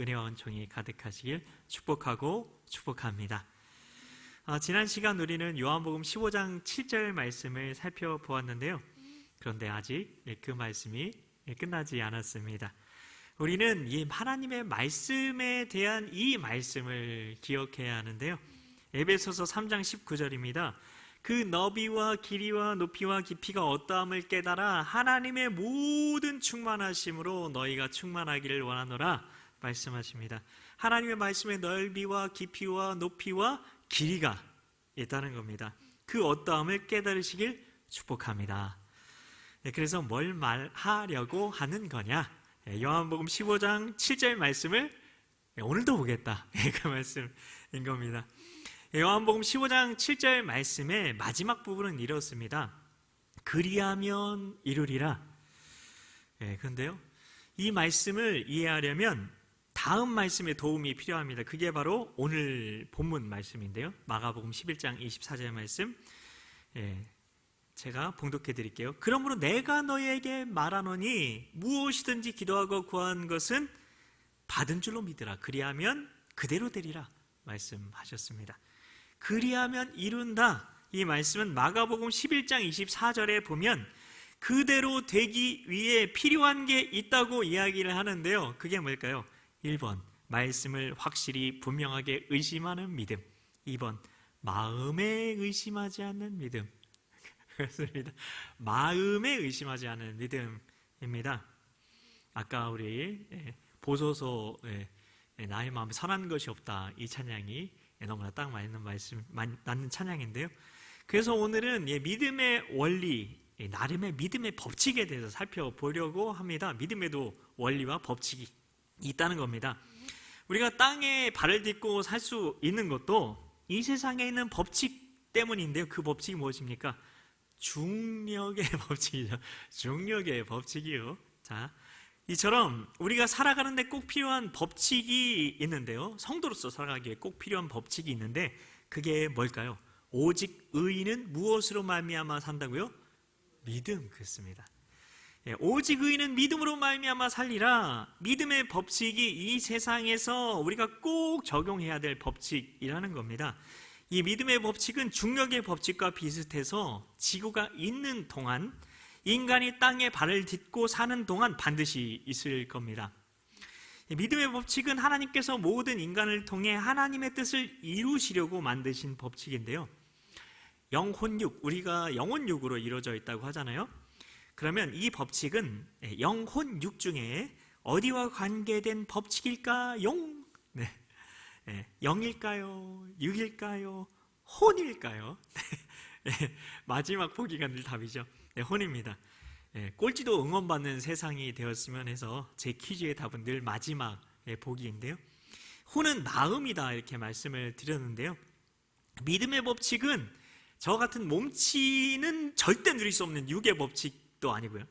은혜와 은총이 가득하시길 축복합니다. 지난 시간 우리는 요한복음 15장 7절 말씀을 살펴보았는데요. 그런데 아직 그 말씀이 끝나지 않았습니다. 우리는 이 하나님의 말씀에 대한 이 말씀을 기억해야 하는데요. 에베소서 3장 19절입니다. 그 너비와 길이와 높이와 깊이가 어떠함을 깨달아 하나님의 모든 충만하심으로 너희가 충만하기를 원하노라 말씀하십니다. 하나님의 말씀의 넓이와 깊이와 높이와 길이가 있다는 겁니다. 그 어떠함을 깨달으시길 축복합니다. 그래서 뭘 말하려고 하는 거냐? 요한복음 15장 7절 말씀을 오늘도 보겠다. 그 말씀인 겁니다. 요한복음 15장 7절 말씀의 마지막 부분은 이렇습니다. 그리하면 이루리라. 그런데요, 이 말씀을 이해하려면 다음 말씀의 도움이 필요합니다. 그게 바로 오늘 본문 말씀인데요. 마가복음 11장 24절 말씀, 제가 봉독해 드릴게요. 그러므로 내가 너희에게 말하노니 무엇이든지 기도하고 구한 것은 받은 줄로 믿으라. 그리하면 그대로 되리라 말씀하셨습니다. 그리하면 이룬다. 이 말씀은 마가복음 11장 24절에 보면 그대로 되기 위해 필요한 게 있다고 이야기를 하는데요. 그게 뭘까요? 1번, 말씀을 확실히 분명하게 의심하는 믿음. 2번, 마음에 의심하지 않는 믿음. 그렇습니다. 마음에 의심하지 않는 믿음입니다. 아까 우리 보소서 나의 마음에 선한 것이 없다, 이 찬양이 너무나 딱 맞는 찬양인데요. 그래서 오늘은 믿음의 원리, 나름의 믿음의 법칙에 대해서 살펴보려고 합니다. 믿음에도 원리와 법칙이 있다는 겁니다. 우리가 땅에 발을 딛고 살 수 있는 것도 이 세상에 있는 법칙 때문인데요. 그 법칙이 무엇입니까? 중력의 법칙이죠. 중력의 법칙이요. 자, 이처럼 우리가 살아가는데 꼭 필요한 법칙이 있는데요. 성도로서 살아가기에 꼭 필요한 법칙이 있는데 그게 뭘까요? 오직 의인은 무엇으로 말미암아 산다고요? 믿음. 그렇습니다. 오직 의인은 믿음으로 말미암아 살리라. 믿음의 법칙이 이 세상에서 우리가 꼭 적용해야 될 법칙이라는 겁니다. 이 믿음의 법칙은 중력의 법칙과 비슷해서 지구가 있는 동안, 인간이 땅에 발을 딛고 사는 동안 반드시 있을 겁니다. 믿음의 법칙은 하나님께서 모든 인간을 통해 하나님의 뜻을 이루시려고 만드신 법칙인데요. 영혼육, 우리가 영혼육으로 이루어져 있다고 하잖아요. 그러면 이 법칙은 영혼육 중에 어디와 관계된 법칙일까요? 영일까요? 육일까요? 혼일까요? 마지막 보기가 늘 답이죠. 혼입니다. 꼴찌도 응원받는 세상이 되었으면 해서 제 퀴즈의 답은 늘 마지막 보기인데요. 혼은 마음이다, 이렇게 말씀을 드렸는데요. 믿음의 법칙은 저 같은 몸치는 절대 누릴 수 없는 육의 법칙도 아니고요.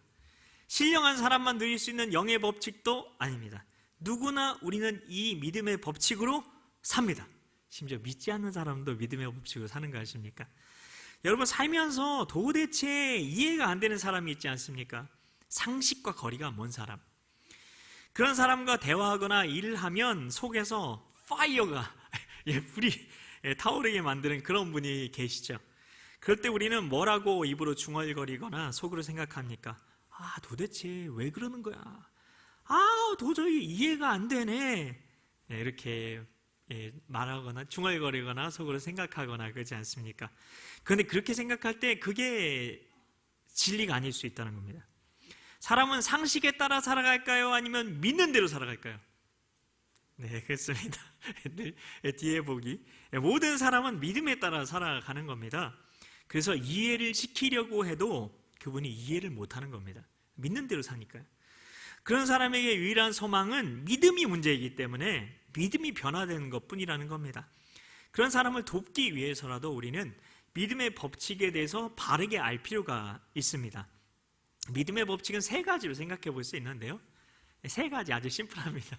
신령한 사람만 누릴 수 있는 영의 법칙도 아닙니다. 누구나 우리는 이 믿음의 법칙으로 삽니다. 심지어 믿지 않는 사람도 믿음의 법칙으로 사는 거 아십니까? 여러분, 살면서 도대체 이해가 안 되는 사람이 있지 않습니까? 상식과 거리가 먼 사람. 그런 사람과 대화하거나 일을 하면 속에서 파이어가 불이 타오르게 만드는 그런 분이 계시죠. 그럴 때 우리는 뭐라고 입으로 중얼거리거나 속으로 생각합니까? 도대체 왜 그러는 거야? 도저히 이해가 안 되네. 이렇게 말하거나 중얼거리거나 속으로 생각하거나 그러지 않습니까? 그런데 그렇게 생각할 때 그게 진리가 아닐 수 있다는 겁니다. 사람은 상식에 따라 살아갈까요? 아니면 믿는 대로 살아갈까요? 네, 그렇습니다. 뒤에 보기. 모든 사람은 믿음에 따라 살아가는 겁니다. 그래서 이해를 시키려고 해도 그분이 이해를 못하는 겁니다. 믿는 대로 사니까요. 그런 사람에게 유일한 소망은 믿음이 문제이기 때문에 믿음이 변화되는 것뿐이라는 겁니다. 그런 사람을 돕기 위해서라도 우리는 믿음의 법칙에 대해서 바르게 알 필요가 있습니다. 믿음의 법칙은 세 가지로 생각해 볼 수 있는데요. 세 가지 아주 심플합니다.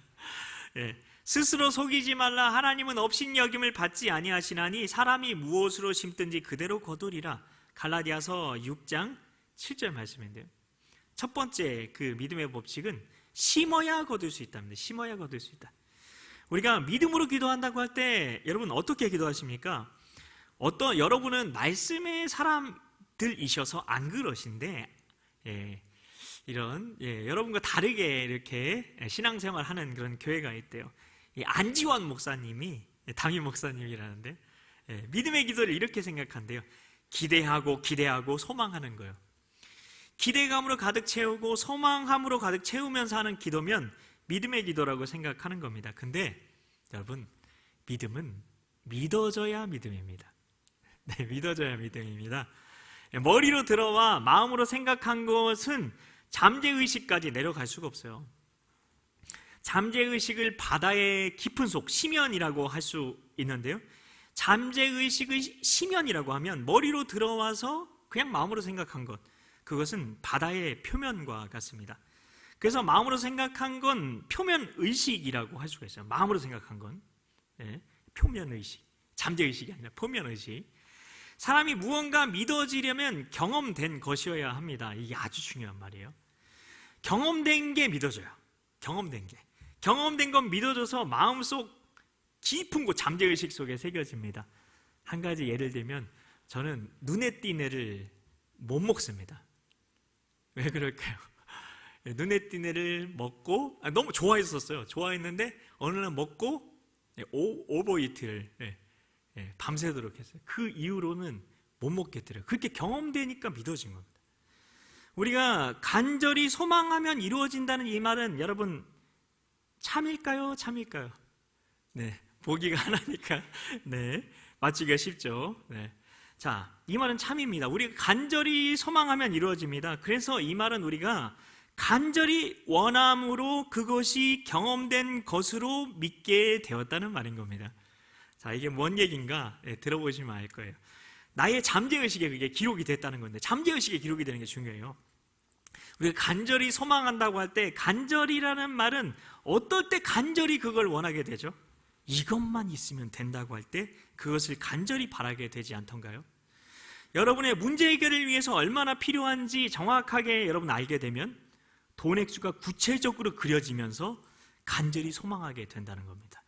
스스로 속이지 말라. 하나님은 업신여김을 받지 아니하시나니 사람이 무엇으로 심든지 그대로 거두리라. 갈라디아서 6장 7절 말씀인데요. 첫 번째 그 믿음의 법칙은 심어야 거둘 수 있답니다. 심어야 거둘 수 있다. 우리가 믿음으로 기도한다고 할 때 여러분 어떻게 기도하십니까? 여러분은 말씀의 사람들이셔서 안 그러신데 여러분과 다르게 이렇게 신앙생활 하는 그런 교회가 있대요. 안지원 목사님이, 담임 목사님이라는데, 믿음의 기도를 이렇게 생각한대요. 기대하고 소망하는 거예요. 기대감으로 가득 채우고 소망함으로 가득 채우면서 하는 기도면 믿음의 기도라고 생각하는 겁니다. 근데 여러분, 믿음은 믿어져야 믿음입니다. 네, 믿어져야 믿음입니다. 머리로 들어와 마음으로 생각한 것은 잠재의식까지 내려갈 수가 없어요. 잠재의식을 바다의 깊은 속, 심연이라고 할 수 있는데요, 잠재의식의 심연이라고 하면 머리로 들어와서 그냥 마음으로 생각한 것, 그것은 바다의 표면과 같습니다. 그래서 마음으로 생각한 건 표면의식이라고 할 수가 있어요. 마음으로 생각한 건 표면의식, 잠재의식이 아니라 표면의식. 사람이 무언가 믿어지려면 경험된 것이어야 합니다. 이게 아주 중요한 말이에요. 경험된 게 믿어져요. 경험된 건 믿어져서 마음속 깊은 곳, 잠재의식 속에 새겨집니다. 한 가지 예를 들면, 저는 눈에 띈 애를 못 먹습니다. 왜 그럴까요? 눈에 띈 애를 먹고 너무 좋아했었어요. 좋아했는데 어느 날 먹고 오버이트를 밤새도록 했어요. 그 이후로는 못 먹겠더래요. 그렇게 경험되니까 믿어진 겁니다. 우리가 간절히 소망하면 이루어진다는 이 말은 여러분 참일까요? 네, 보기가 하나니까 맞추기가 쉽죠. 자, 이 말은 참입니다. 우리가 간절히 소망하면 이루어집니다. 그래서 이 말은 우리가 간절히 원함으로 그것이 경험된 것으로 믿게 되었다는 말인 겁니다. 자, 이게 뭔 얘기인가 들어보시면 알 거예요. 나의 잠재의식에 그게 기록이 됐다는 건데, 잠재의식에 기록이 되는 게 중요해요. 우리가 간절히 소망한다고 할 때, 간절이라는 말은 어떨 때 간절히 그걸 원하게 되죠? 이것만 있으면 된다고 할 때 그것을 간절히 바라게 되지 않던가요? 여러분의 문제 해결을 위해서 얼마나 필요한지 정확하게 여러분 알게 되면 돈 액수가 구체적으로 그려지면서 간절히 소망하게 된다는 겁니다.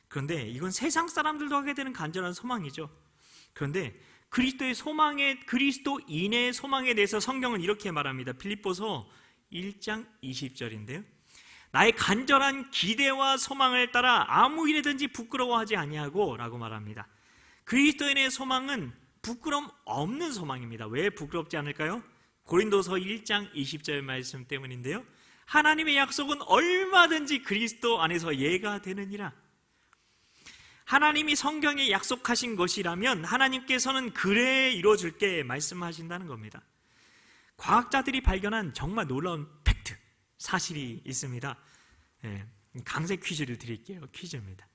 그런데 이건 세상 사람들도 하게 되는 간절한 소망이죠. 그런데 그리스도인의 소망에 대해서 성경은 이렇게 말합니다. 필립보서 1장 20절인데요. 나의 간절한 기대와 소망을 따라 아무 일에든지 부끄러워하지 아니하고 라고 말합니다. 그리스도인의 소망은 부끄럼 없는 소망입니다. 왜 부끄럽지 않을까요? 고린도서 1장 20절 말씀 때문인데요, 하나님의 약속은 얼마든지 그리스도 안에서 예가 되느니라. 하나님이 성경에 약속하신 것이라면 하나님께서는 그래 이루어줄게 말씀하신다는 겁니다. 과학자들이 발견한 정말 놀라운 팩트, 사실이 있습니다. 강세 퀴즈를 드릴게요. 퀴즈입니다.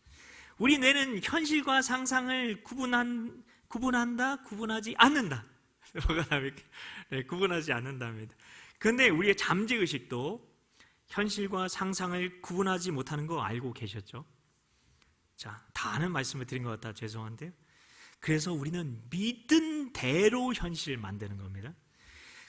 우리 뇌는 현실과 상상을 구분한다, 구분하지 않는다. 구분하지 않는답니다. 그런데 우리의 잠재의식도 현실과 상상을 구분하지 못하는 거 알고 계셨죠? 자, 다 아는 말씀을 드린 것 같아 죄송한데요. 그래서 우리는 믿은 대로 현실을 만드는 겁니다.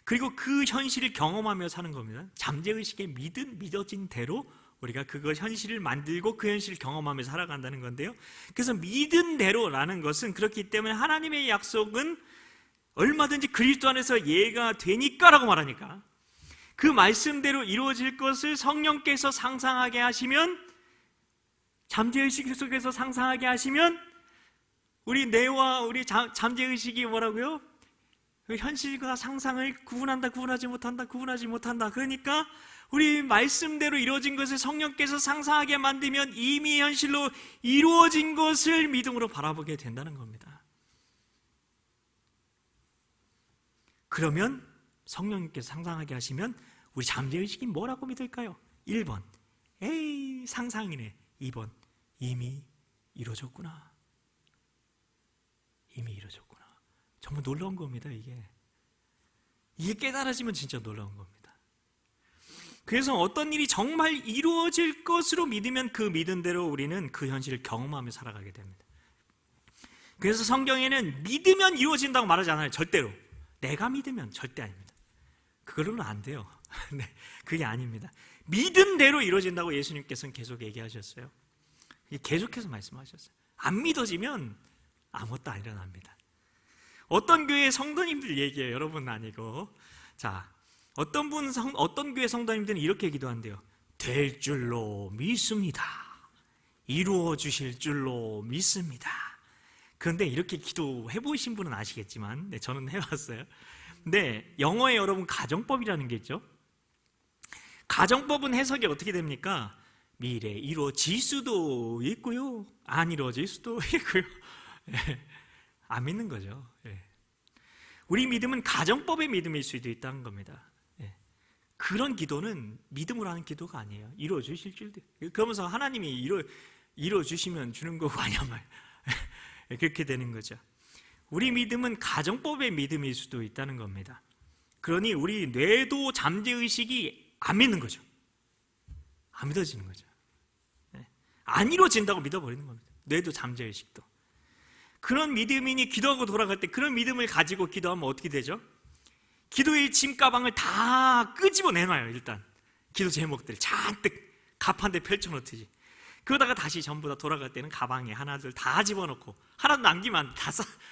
그리고 그 현실을 경험하며 사는 겁니다. 잠재의식에 믿어진 대로 우리가 그걸 현실을 만들고 그 현실을 경험하며 살아간다는 건데요. 그래서 믿은 대로라는 것은 그렇기 때문에 하나님의 약속은 얼마든지 그리스도 안에서 예가 되니까라고 말하니까 그 말씀대로 이루어질 것을 성령께서 상상하게 하시면, 잠재의식 속에서 상상하게 하시면 우리 뇌와 우리 잠재의식이 뭐라고요? 그 현실과 상상을 구분하지 못한다. 그러니까 우리 말씀대로 이루어진 것을 성령께서 상상하게 만들면 이미 현실로 이루어진 것을 믿음으로 바라보게 된다는 겁니다. 그러면 성령님께서 상상하게 하시면 우리 잠재의식이 뭐라고 믿을까요? 1번, 에이 상상이네. 2번, 이미 이루어졌구나. 정말 놀라운 겁니다. 이게 깨달아지면 진짜 놀라운 겁니다. 그래서 어떤 일이 정말 이루어질 것으로 믿으면 그 믿은 대로 우리는 그 현실을 경험하며 살아가게 됩니다. 그래서 성경에는 믿으면 이루어진다고 말하지 않아요. 절대로. 내가 믿으면 절대 아닙니다. 그걸로는 안 돼요. 네, 그게 아닙니다. 믿은 대로 이루어진다고 예수님께서는 계속 얘기하셨어요. 계속해서 말씀하셨어요. 안 믿어지면 아무것도 안 일어납니다. 어떤 교회 성도님들 얘기예요. 여러분 아니고. 자, 어떤 교회 성도님들은 이렇게 기도한대요. 될 줄로 믿습니다. 이루어 주실 줄로 믿습니다. 그런데 이렇게 기도해 보신 분은 아시겠지만, 네, 저는 해봤어요. 근데 영어에 여러분 가정법이라는 게 있죠. 가정법은 해석이 어떻게 됩니까? 미래 이루어질 수도 있고요, 안 이루어질 수도 있고요. 안 믿는 거죠. 우리 믿음은 가정법의 믿음일 수도 있다는 겁니다. 그런 기도는 믿음으로 하는 기도가 아니에요. 이루어 주실 줄도. 그러면서 하나님이 이루어 주시면 주는 거고 아니야 말. 그렇게 되는 거죠. 우리 믿음은 가정법의 믿음일 수도 있다는 겁니다. 그러니 우리 뇌도 잠재의식이 안 믿는 거죠. 안 믿어지는 거죠. 안 이루어진다고 믿어버리는 겁니다. 뇌도 잠재의식도. 그런 믿음이니 기도하고 돌아갈 때 그런 믿음을 가지고 기도하면 어떻게 되죠? 기도의 짐가방을 다 끄집어 내놔요. 일단 기도 제목들 잔뜩 가판대 펼쳐놓듯이. 그러다가 다시 전부 다 돌아갈 때는 가방에 하나둘 다 집어넣고, 하나도 남기면 안 돼.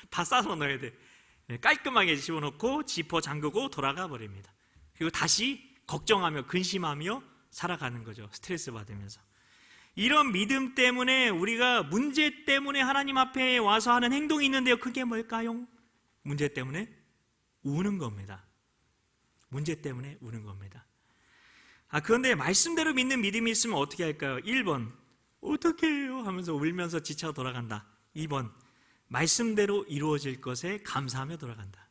다 싸서 넣어야 돼. 깔끔하게 집어넣고 지퍼 잠그고 돌아가 버립니다. 그리고 다시 걱정하며 근심하며 살아가는 거죠. 스트레스 받으면서. 이런 믿음 때문에 우리가 문제 때문에 하나님 앞에 와서 하는 행동이 있는데요. 그게 뭘까요? 문제 때문에 우는 겁니다. 문제 때문에 우는 겁니다. 그런데 말씀대로 믿는 믿음이 있으면 어떻게 할까요? 1번, 어떻게 해요? 하면서 울면서 지쳐 돌아간다. 2번, 말씀대로 이루어질 것에 감사하며 돌아간다.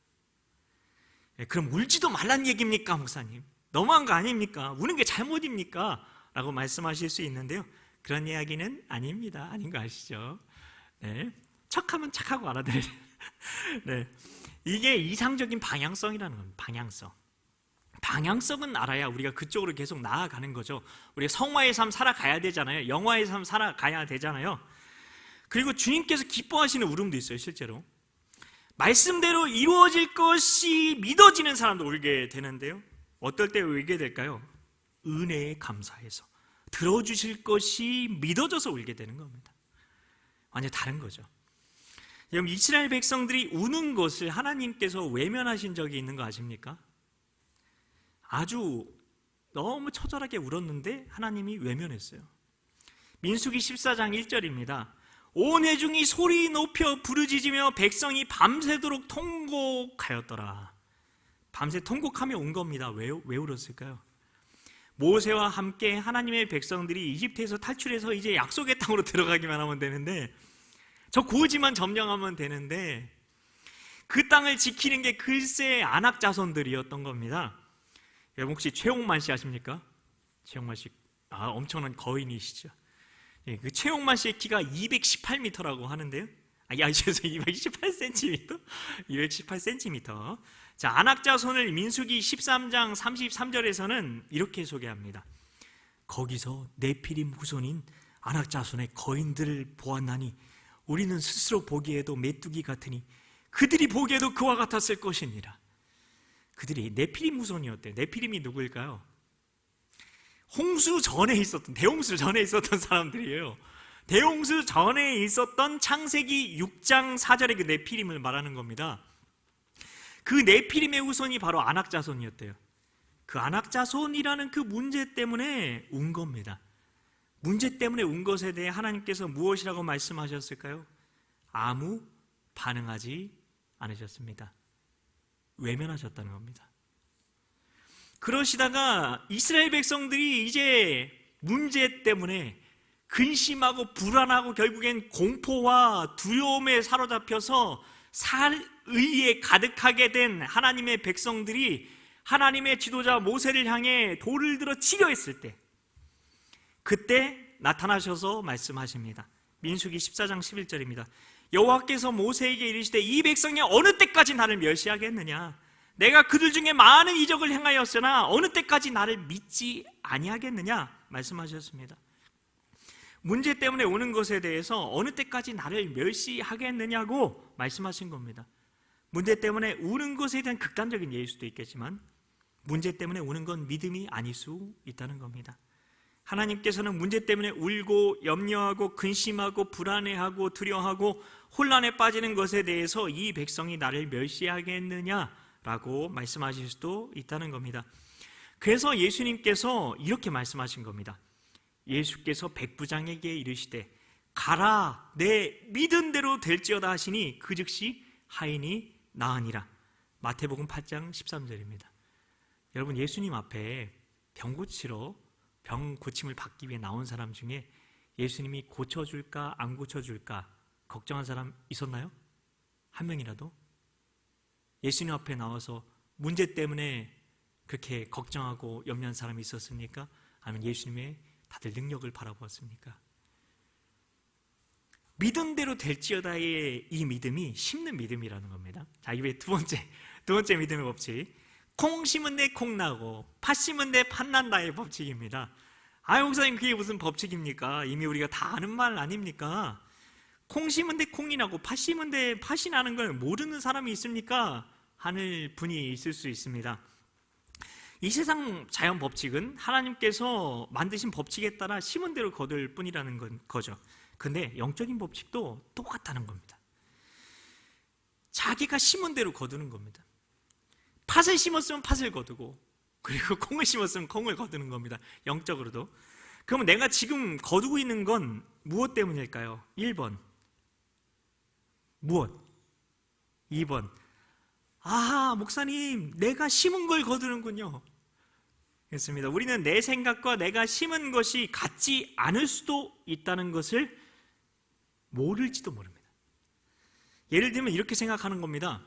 그럼 울지도 말란 얘기입니까, 목사님? 너무한 거 아닙니까? 우는 게 잘못입니까? 라고 말씀하실 수 있는데요. 그런 이야기는 아닙니다. 아닌 거 아시죠? 네. 척하면 착하고 알아들어요. 네. 이게 이상적인 방향성이라는 겁니다. 방향성은 알아야 우리가 그쪽으로 계속 나아가는 거죠. 우리가 성화의 삶 살아가야 되잖아요. 영화의 삶 살아가야 되잖아요. 그리고 주님께서 기뻐하시는 울음도 있어요. 실제로 말씀대로 이루어질 것이 믿어지는 사람도 울게 되는데요. 어떨 때 울게 될까요? 은혜에 감사해서 들어주실 것이 믿어져서 울게 되는 겁니다. 완전히 다른 거죠. 여러분, 이스라엘 백성들이 우는 것을 하나님께서 외면하신 적이 있는 거 아십니까? 아주 너무 처절하게 울었는데 하나님이 외면했어요. 민수기 14장 1절입니다. 온 회중이 소리 높여 부르짖으며 백성이 밤새도록 통곡하였더라. 밤새 통곡하며 운 겁니다. 왜 울었을까요? 모세와 함께 하나님의 백성들이 이집트에서 탈출해서 이제 약속의 땅으로 들어가기만 하면 되는데, 저 고지만 점령하면 되는데, 그 땅을 지키는 게 글쎄 아낙 자손들이었던 겁니다. 여러분 혹시 최홍만 씨 아십니까? 최홍만 씨, 엄청난 거인이시죠. 그 최홍만 씨의 키가 218m라고 하는데요. 218cm? 218cm. 자, 아낙 자손을 민수기 13장 33절에서는 이렇게 소개합니다. 거기서 네피림 후손인 아낙 자손의 거인들을 보았나니 우리는 스스로 보기에도 메뚜기 같으니 그들이 보기에도 그와 같았을 것이니라. 그들이 네피림 후손이었대요. 네피림이 누구일까요? 홍수 전에 있었던, 대홍수 전에 있었던 사람들이에요. 대홍수 전에 있었던 창세기 6장 4절의 그 네피림을 말하는 겁니다. 그 네피림의 후손이 바로 아낙 자손이었대요. 그 아낙 자손이라는 그 문제 때문에 운 겁니다. 문제 때문에 운 것에 대해 하나님께서 무엇이라고 말씀하셨을까요? 아무 반응하지 않으셨습니다. 외면하셨다는 겁니다. 그러시다가 이스라엘 백성들이 이제 문제 때문에 근심하고 불안하고 결국엔 공포와 두려움에 사로잡혀서 살의에 가득하게 된 하나님의 백성들이 하나님의 지도자 모세를 향해 돌을 들어 치려 했을 때, 그때 나타나셔서 말씀하십니다. 민수기 14장 11절입니다. 여호와께서 모세에게 이르시되 이 백성이 어느 때까지 나를 멸시하겠느냐? 내가 그들 중에 많은 이적을 행하였으나 어느 때까지 나를 믿지 아니하겠느냐? 말씀하셨습니다. 문제 때문에 오는 것에 대해서 어느 때까지 나를 멸시하겠느냐고 말씀하신 겁니다. 문제 때문에 우는 것에 대한 극단적인 예일 수도 있겠지만 문제 때문에 우는 건 믿음이 아닐 수 있다는 겁니다. 하나님께서는 문제 때문에 울고 염려하고 근심하고 불안해하고 두려워하고 혼란에 빠지는 것에 대해서 이 백성이 나를 멸시하겠느냐라고 말씀하실 수도 있다는 겁니다. 그래서 예수님께서 이렇게 말씀하신 겁니다. 예수께서 백부장에게 이르시되 가라, 내 믿은 대로 될지어다 하시니 그 즉시 하인이 나으니라. 마태복음 8장 13절입니다. 여러분, 예수님 앞에 병 고침을 받기 위해 나온 사람 중에 예수님이 고쳐줄까 안 고쳐줄까 걱정한 사람 있었나요? 한 명이라도? 예수님 앞에 나와서 문제 때문에 그렇게 걱정하고 염려한 사람이 있었습니까? 아니면 예수님의 다들 능력을 바라보았습니까? 믿은 대로 될지어다의 이 믿음이 심는 믿음이라는 겁니다. 자, 이게 두 번째 믿음의 법칙. 콩 심은 데 콩 나고 팥 심은 데 팥 난다의 법칙입니다. 목사님, 그게 무슨 법칙입니까? 이미 우리가 다 아는 말 아닙니까? 콩 심은 데 콩이 나고 팥 심은 데 팥이 나는 걸 모르는 사람이 있습니까? 하늘 분이 있을 수 있습니다. 이 세상 자연 법칙은 하나님께서 만드신 법칙에 따라 심은 대로 거둘 뿐이라는 거죠. 근데 영적인 법칙도 똑같다는 겁니다. 자기가 심은 대로 거두는 겁니다. 팥을 심었으면 팥을 거두고, 그리고 콩을 심었으면 콩을 거두는 겁니다. 영적으로도. 그러면 내가 지금 거두고 있는 건 무엇 때문일까요? 1번 무엇? 2번 목사님, 내가 심은 걸 거두는군요. 그렇습니다. 우리는 내 생각과 내가 심은 것이 같지 않을 수도 있다는 것을 모를지도 모릅니다. 예를 들면 이렇게 생각하는 겁니다.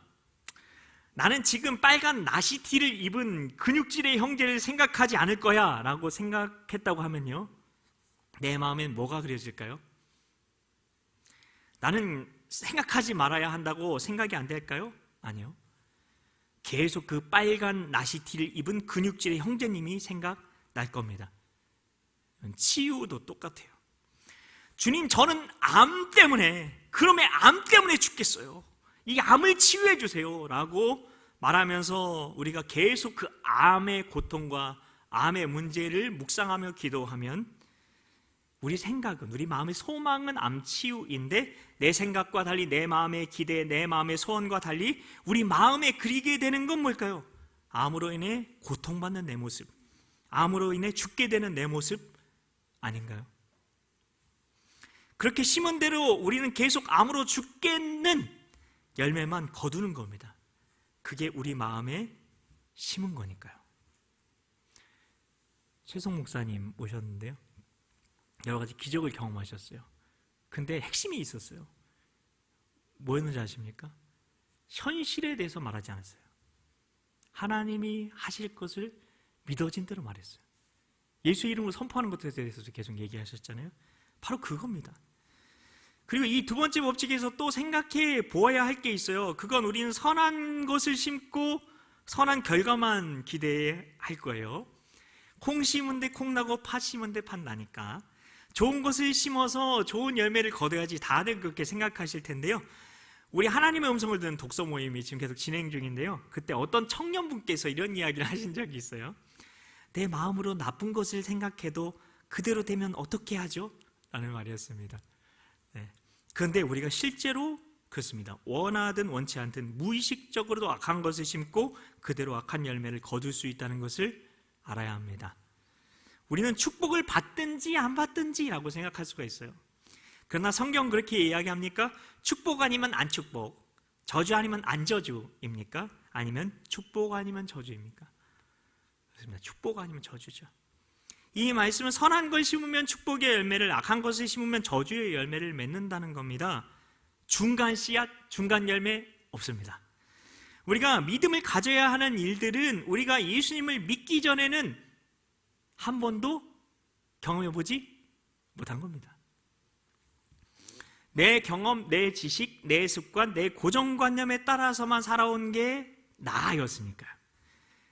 나는 지금 빨간 나시티를 입은 근육질의 형제를 생각하지 않을 거야 라고 생각했다고 하면요, 내 마음엔 뭐가 그려질까요? 나는 생각하지 말아야 한다고 생각이 안 될까요? 아니요. 계속 그 빨간 나시티를 입은 근육질의 형제님이 생각날 겁니다. 치유도 똑같아요. 주님, 저는 암 때문에 죽겠어요. 이 암을 치유해 주세요 라고 말하면서 우리가 계속 그 암의 고통과 암의 문제를 묵상하며 기도하면 우리 생각은, 우리 마음의 소망은 암 치유인데 내 생각과 달리, 내 마음의 기대, 내 마음의 소원과 달리 우리 마음에 그리게 되는 건 뭘까요? 암으로 인해 고통받는 내 모습, 암으로 인해 죽게 되는 내 모습 아닌가요? 그렇게 심은 대로 우리는 계속 암으로 죽겠는 열매만 거두는 겁니다. 그게 우리 마음에 심은 거니까요. 최성 목사님 오셨는데요, 여러 가지 기적을 경험하셨어요. 근데 핵심이 있었어요. 뭐였는지 아십니까? 현실에 대해서 말하지 않았어요. 하나님이 하실 것을 믿어진 대로 말했어요. 예수 이름으로 선포하는 것에 대해서도 계속 얘기하셨잖아요. 바로 그겁니다. 그리고 이 두 번째 법칙에서 또 생각해 보아야 할 게 있어요. 그건 우리는 선한 것을 심고 선한 결과만 기대할 거예요. 콩 심은 데 콩 나고 팥 심은 데 팥 나니까 좋은 것을 심어서 좋은 열매를 거둬야지, 다들 그렇게 생각하실 텐데요. 우리 하나님의 음성을 듣는 독서 모임이 지금 계속 진행 중인데요, 그때 어떤 청년분께서 이런 이야기를 하신 적이 있어요. 내 마음으로 나쁜 것을 생각해도 그대로 되면 어떻게 하죠? 라는 말이었습니다. 그런데 우리가 실제로 그렇습니다. 원하든 원치 않든 무의식적으로도 악한 것을 심고 그대로 악한 열매를 거둘 수 있다는 것을 알아야 합니다. 우리는 축복을 받든지 안 받든지라고 생각할 수가 있어요. 그러나 성경 그렇게 이야기합니까? 축복 아니면 안 축복, 저주 아니면 안 저주입니까? 아니면 축복 아니면 저주입니까? 그렇습니다. 축복 아니면 저주죠. 이 말씀은 선한 걸 심으면 축복의 열매를, 악한 것을 심으면 저주의 열매를 맺는다는 겁니다. 중간 씨앗, 중간 열매 없습니다. 우리가 믿음을 가져야 하는 일들은 우리가 예수님을 믿기 전에는 한 번도 경험해보지 못한 겁니다. 내 경험, 내 지식, 내 습관, 내 고정관념에 따라서만 살아온 게 나였으니까요.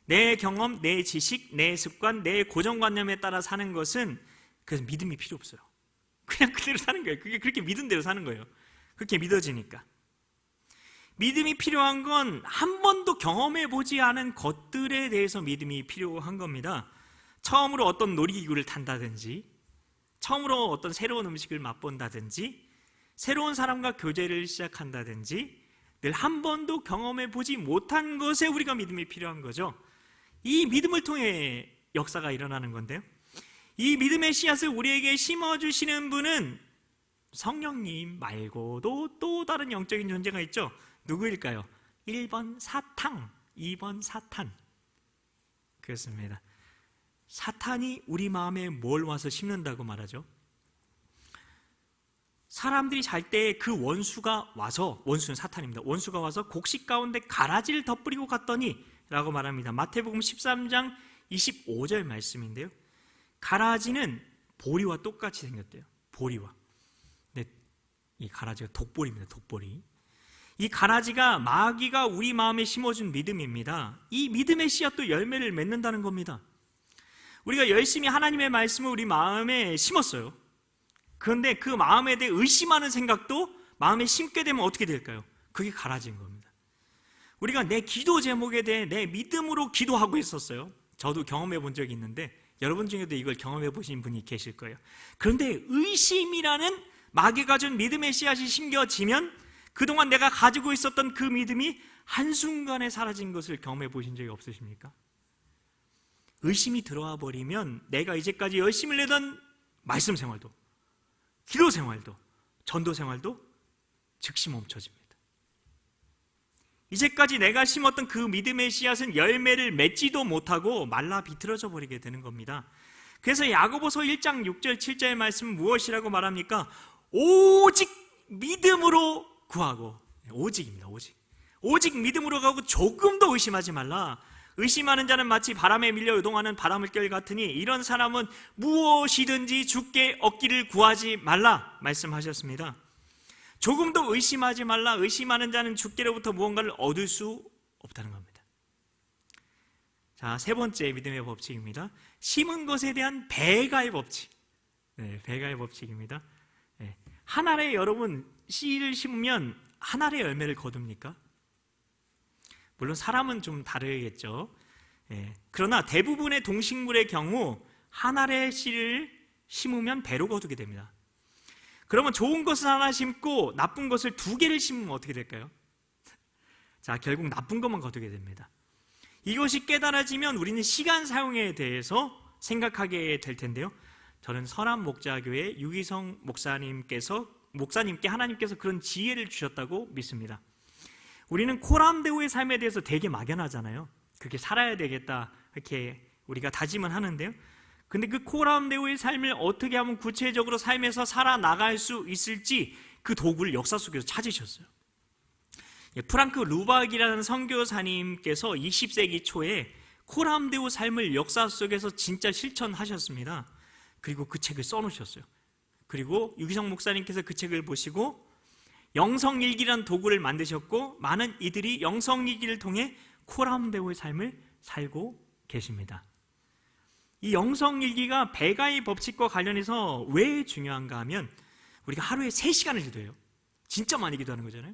내 경험, 내 지식, 내 습관, 내 고정관념에 따라 사는 것은 그래서 믿음이 필요 없어요. 그냥 그대로 사는 거예요. 그게 그렇게 믿은 대로 사는 거예요. 그렇게 믿어지니까. 믿음이 필요한 건 한 번도 경험해보지 않은 것들에 대해서 믿음이 필요한 겁니다. 처음으로 어떤 놀이기구를 탄다든지, 처음으로 어떤 새로운 음식을 맛본다든지, 새로운 사람과 교제를 시작한다든지, 늘 한 번도 경험해 보지 못한 것에 우리가 믿음이 필요한 거죠. 이 믿음을 통해 역사가 일어나는 건데요, 이 믿음의 씨앗을 우리에게 심어주시는 분은 성령님 말고도 또 다른 영적인 존재가 있죠. 누구일까요? 1번 사탕, 2번 사탄. 그렇습니다. 사탄이 우리 마음에 뭘 와서 심는다고 말하죠? 사람들이 잘 때 그 원수가 와서, 원수는 사탄입니다. 원수가 와서 곡식 가운데 가라지를 덧뿌리고 갔더니 라고 말합니다. 마태복음 13장 25절 말씀인데요, 가라지는 보리와 똑같이 생겼대요. 보리와. 근데 이 가라지가 독보리입니다. 독보리. 이 가라지가 마귀가 우리 마음에 심어준 믿음입니다. 이 믿음의 씨앗도 열매를 맺는다는 겁니다. 우리가 열심히 하나님의 말씀을 우리 마음에 심었어요. 그런데 그 마음에 대해 의심하는 생각도 마음에 심게 되면 어떻게 될까요? 그게 가라지인 겁니다. 우리가 내 기도 제목에 대해 내 믿음으로 기도하고 있었어요. 저도 경험해 본 적이 있는데 여러분 중에도 이걸 경험해 보신 분이 계실 거예요. 그런데 의심이라는 마귀가 준 믿음의 씨앗이 심겨지면 그동안 내가 가지고 있었던 그 믿음이 한순간에 사라진 것을 경험해 보신 적이 없으십니까? 의심이 들어와 버리면 내가 이제까지 열심히 내던 말씀 생활도, 기도 생활도, 전도 생활도 즉시 멈춰집니다. 이제까지 내가 심었던 그 믿음의 씨앗은 열매를 맺지도 못하고 말라 비틀어져 버리게 되는 겁니다. 그래서 야고보서 1장 6절 7절의 말씀은 무엇이라고 말합니까? 오직 믿음으로 구하고, 오직입니다. 오직 믿음으로 가고 조금도 의심하지 말라. 의심하는 자는 마치 바람에 밀려 요동하는 바람결 같으니 이런 사람은 무엇이든지 주께 얻기를 구하지 말라 말씀하셨습니다. 조금도 의심하지 말라. 의심하는 자는 주께로부터 무언가를 얻을 수 없다는 겁니다. 자, 세 번째 믿음의 법칙입니다. 심은 것에 대한 배가의 법칙. 배가의 법칙입니다. 한 알에 여러분 씨를 심으면 한 알의 열매를 거둡니까? 물론 사람은 좀 다르겠죠. 그러나 대부분의 동식물의 경우 한 알의 씨를 심으면 배로 거두게 됩니다. 그러면 좋은 것을 하나 심고 나쁜 것을 두 개를 심으면 어떻게 될까요? 자, 결국 나쁜 것만 거두게 됩니다. 이것이 깨달아지면 우리는 시간 사용에 대해서 생각하게 될 텐데요, 저는 선한 목자교회 유기성 목사님께 하나님께서 그런 지혜를 주셨다고 믿습니다. 우리는 코람데오의 삶에 대해서 되게 막연하잖아요. 그렇게 살아야 되겠다 이렇게 우리가 다짐은 하는데요, 근데 그 코람데오의 삶을 어떻게 하면 구체적으로 삶에서 살아나갈 수 있을지 그 도구를 역사 속에서 찾으셨어요. 프랑크 루박이라는 선교사님께서 20세기 초에 코람데오 삶을 역사 속에서 진짜 실천하셨습니다. 그리고 그 책을 써놓으셨어요. 그리고 유기성 목사님께서 그 책을 보시고 영성일기라는 도구를 만드셨고 많은 이들이 영성일기를 통해 코람데오의 삶을 살고 계십니다. 이 영성일기가 배가의 법칙과 관련해서 왜 중요한가 하면 우리가 하루에 3시간을 기도해요. 진짜 많이 기도하는 거잖아요.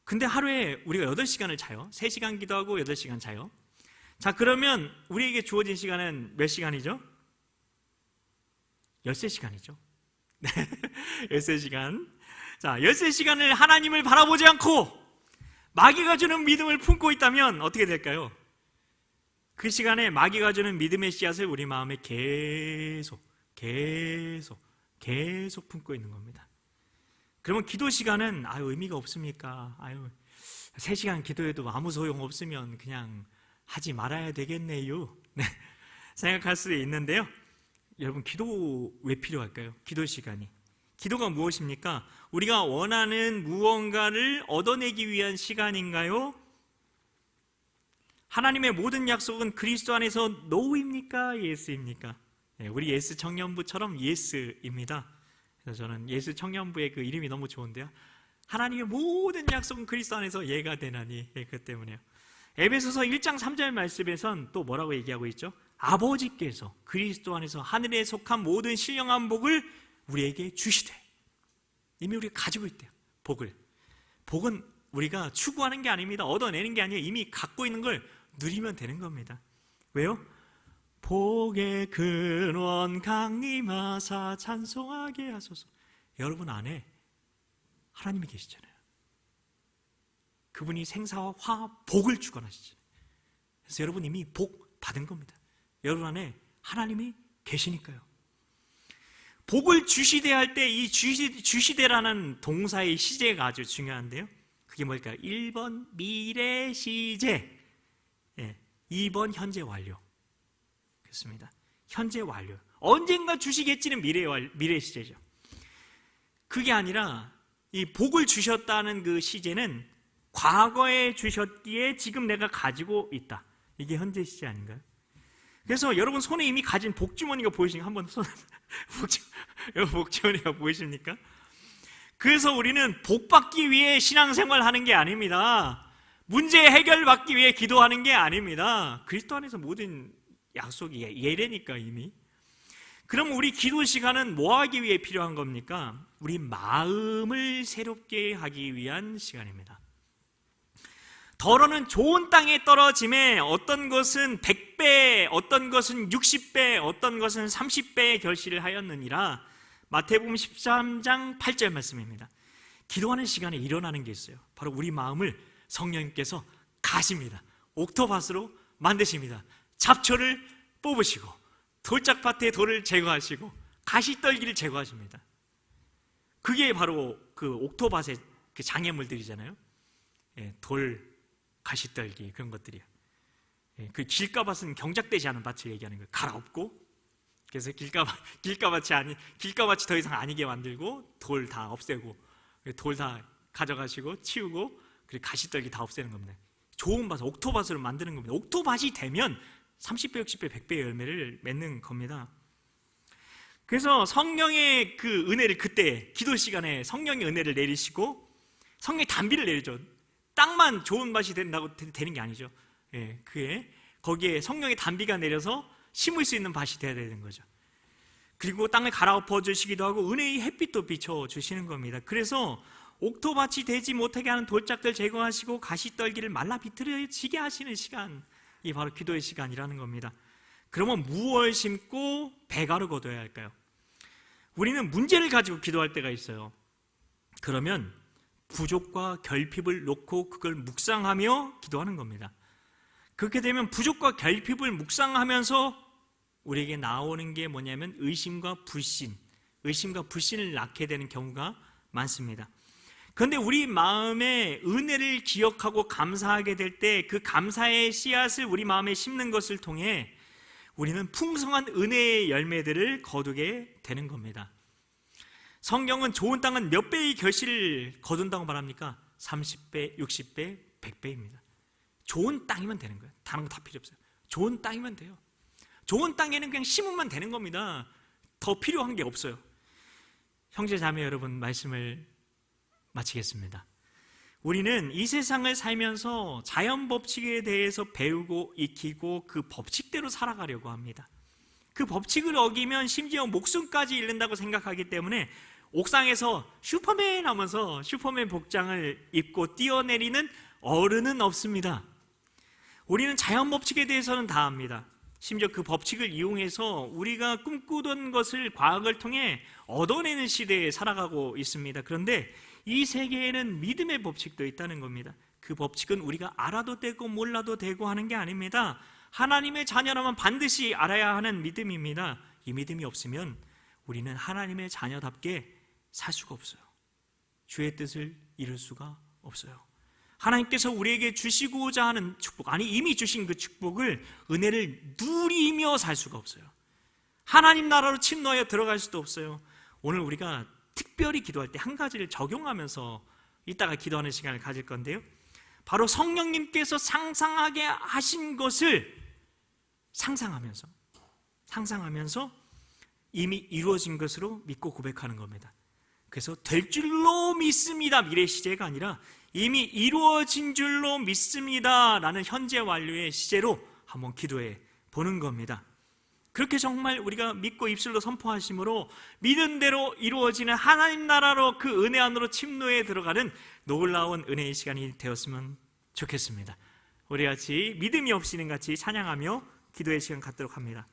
근데 하루에 우리가 8시간을 자요. 3시간 기도하고 8시간 자요. 자, 그러면 우리에게 주어진 시간은 몇 시간이죠? 13시간이죠. 13시간. 자, 13시간을 하나님을 바라보지 않고 마귀가 주는 믿음을 품고 있다면 어떻게 될까요? 그 시간에 마귀가 주는 믿음의 씨앗을 우리 마음에 계속 품고 있는 겁니다. 그러면 기도 시간은 의미가 없습니까? 3시간 기도해도 아무 소용 없으면 그냥 하지 말아야 되겠네요. 생각할 수 있는데요, 여러분 기도 왜 필요할까요? 기도 시간이. 기도가 무엇입니까? 우리가 원하는 무언가를 얻어내기 위한 시간인가요? 하나님의 모든 약속은 그리스도 안에서 노입니까? 예스입니까? 우리 예스 청년부처럼 예스입니다. 그래서 저는 예수 청년부의 그 이름이 너무 좋은데요, 하나님의 모든 약속은 그리스도 안에서 예가 되나니. 그 때문에요. 에베소서 1장 3절 말씀에선 또 뭐라고 얘기하고 있죠? 아버지께서 그리스도 안에서 하늘에 속한 모든 신령한 복을 우리에게 주시되. 이미 우리가 가지고 있대요, 복을. 복은 우리가 추구하는 게 아닙니다. 얻어내는 게 아니에요. 이미 갖고 있는 걸 누리면 되는 겁니다. 왜요? 복의 근원 강림하사 찬송하게 하소서. 여러분 안에 하나님이 계시잖아요. 그분이 생사와 화, 복을 주관하시잖아요. 그래서 여러분 이미 복 받은 겁니다. 여러분 안에 하나님이 계시니까요. 복을 주시되 할 때 이 주시되라는 동사의 시제가 아주 중요한데요. 그게 뭘까요? 1번 미래 시제, 2번 현재 완료. 그렇습니다. 현재 완료. 언젠가 주시겠지는 미래 시제죠. 그게 아니라 이 복을 주셨다는 그 시제는 과거에 주셨기에 지금 내가 가지고 있다. 이게 현재 시제 아닌가요? 그래서 여러분 손에 이미 가진 복주머니가 보이십니까? 한번 손 복주머니가 보이십니까? 그래서 우리는 복 받기 위해 신앙생활 하는 게 아닙니다. 문제 해결 받기 위해 기도하는 게 아닙니다. 그리스도 안에서 모든 약속이 예래니까 이미. 그럼 우리 기도 시간은 뭐 하기 위해 필요한 겁니까? 우리 마음을 새롭게 하기 위한 시간입니다. 더러는 좋은 땅에 떨어짐에 어떤 것은 100배, 어떤 것은 60배, 어떤 것은 30배의 결실을 하였느니라. 마태복음 13장 8절 말씀입니다. 기도하는 시간에 일어나는 게 있어요. 바로 우리 마음을 성령님께서 가십니다. 옥토밭으로 만드십니다. 잡초를 뽑으시고 돌짝밭의 돌을 제거하시고 가시떨기를 제거하십니다. 그게 바로 그 옥토밭의 그 장애물들이잖아요. 돌, 가시떨기 그런 것들이요. 그 길가밭은 경작되지 않은 밭을 얘기하는 거예요. 갈아엎고, 그래서 길가밭이 더 이상 아니게 만들고 돌 다 없애고 돌 다 가져가시고 치우고 그리고 가시떨기 다 없애는 겁니다. 좋은 밭, 옥토밭으로 만드는 겁니다. 옥토밭이 되면 30배, 60배, 100배의 열매를 맺는 겁니다. 그래서 성령의 그 은혜를 그때 기도 시간에 성령의 은혜를 내리시고 성령의 단비를 내리죠. 땅만 좋은 밭이 된다고 되는 게 아니죠. 거기에 성령의 단비가 내려서 심을 수 있는 밭이 되어야 되는 거죠. 그리고 땅을 갈아엎어 주시기도 하고 은혜의 햇빛도 비춰 주시는 겁니다. 그래서 옥토밭이 되지 못하게 하는 돌짝들 제거하시고 가시떨기를 말라 비틀어지게 하시는 시간이 바로 기도의 시간이라는 겁니다. 그러면 무엇을 심고 배가를 거둬야 할까요? 우리는 문제를 가지고 기도할 때가 있어요. 그러면 부족과 결핍을 놓고 그걸 묵상하며 기도하는 겁니다. 그렇게 되면 부족과 결핍을 묵상하면서 우리에게 나오는 게 뭐냐면 의심과 불신을 낳게 되는 경우가 많습니다. 그런데 우리 마음에 은혜를 기억하고 감사하게 될 때 그 감사의 씨앗을 우리 마음에 심는 것을 통해 우리는 풍성한 은혜의 열매들을 거두게 되는 겁니다. 성경은 좋은 땅은 몇 배의 결실을 거둔다고 말합니까? 30배, 60배, 100배입니다. 좋은 땅이면 되는 거예요. 다른 거 다 필요 없어요. 좋은 땅이면 돼요. 좋은 땅에는 그냥 심으면 되는 겁니다. 더 필요한 게 없어요. 형제 자매 여러분, 말씀을 마치겠습니다. 우리는 이 세상을 살면서 자연 법칙에 대해서 배우고 익히고 그 법칙대로 살아가려고 합니다. 그 법칙을 어기면 심지어 목숨까지 잃는다고 생각하기 때문에 옥상에서 슈퍼맨 하면서 슈퍼맨 복장을 입고 뛰어내리는 어른은 없습니다. 우리는 자연 법칙에 대해서는 다 압니다. 심지어 그 법칙을 이용해서 우리가 꿈꾸던 것을 과학을 통해 얻어내는 시대에 살아가고 있습니다. 그런데 이 세계에는 믿음의 법칙도 있다는 겁니다. 그 법칙은 우리가 알아도 되고 몰라도 되고 하는 게 아닙니다. 하나님의 자녀라면 반드시 알아야 하는 믿음입니다. 이 믿음이 없으면 우리는 하나님의 자녀답게 살 수가 없어요. 주의 뜻을 이룰 수가 없어요. 하나님께서 우리에게 주시고자 하는 축복, 아니 이미 주신 그 축복을, 은혜를 누리며 살 수가 없어요. 하나님 나라로 침 넣어 들어갈 수도 없어요. 오늘 우리가 특별히 기도할 때 한 가지를 적용하면서 이따가 기도하는 시간을 가질 건데요, 바로 성령님께서 상상하게 하신 것을 상상하면서 이미 이루어진 것으로 믿고 고백하는 겁니다. 그래서 될 줄로 믿습니다, 미래 시제가 아니라 이미 이루어진 줄로 믿습니다 라는 현재 완료의 시제로 한번 기도해 보는 겁니다. 그렇게 정말 우리가 믿고 입술로 선포하심으로 믿은 대로 이루어지는 하나님 나라로, 그 은혜 안으로 침노해 들어가는 놀라운 은혜의 시간이 되었으면 좋겠습니다. 우리 같이 믿음이 없이는 같이 찬양하며 기도의 시간 갖도록 합니다.